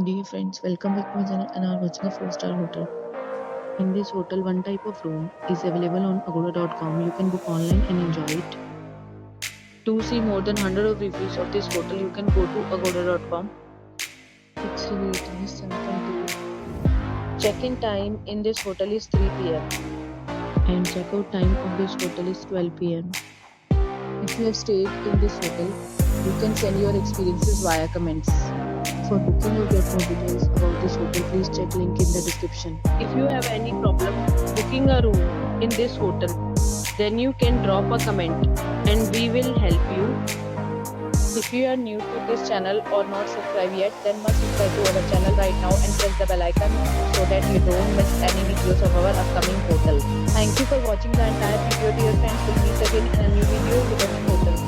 Dear friends, welcome back to my channel and are watching a 4-star hotel. In this hotel, one type of room is available on agoda.com. You can book online and enjoy it. To see more than 100 of reviews of this hotel, you can go to agoda.com. Its review rating is 7.2. Check-in time in this hotel is 3 p.m. and check-out time of this hotel is 12 p.m. If you have stayed in this hotel, you can send your experiences via comments. For booking or get more details about this hotel, please check link in the description. If you have any problem booking a room in this hotel, then you can drop a comment and we will help you. If you are new to this channel or not subscribed yet, then must subscribe to our channel right now and press the bell icon so that you don't miss any videos of our upcoming hotel. Thank you for watching the entire video. Dear friends, will meet again in a new video with a new hotel.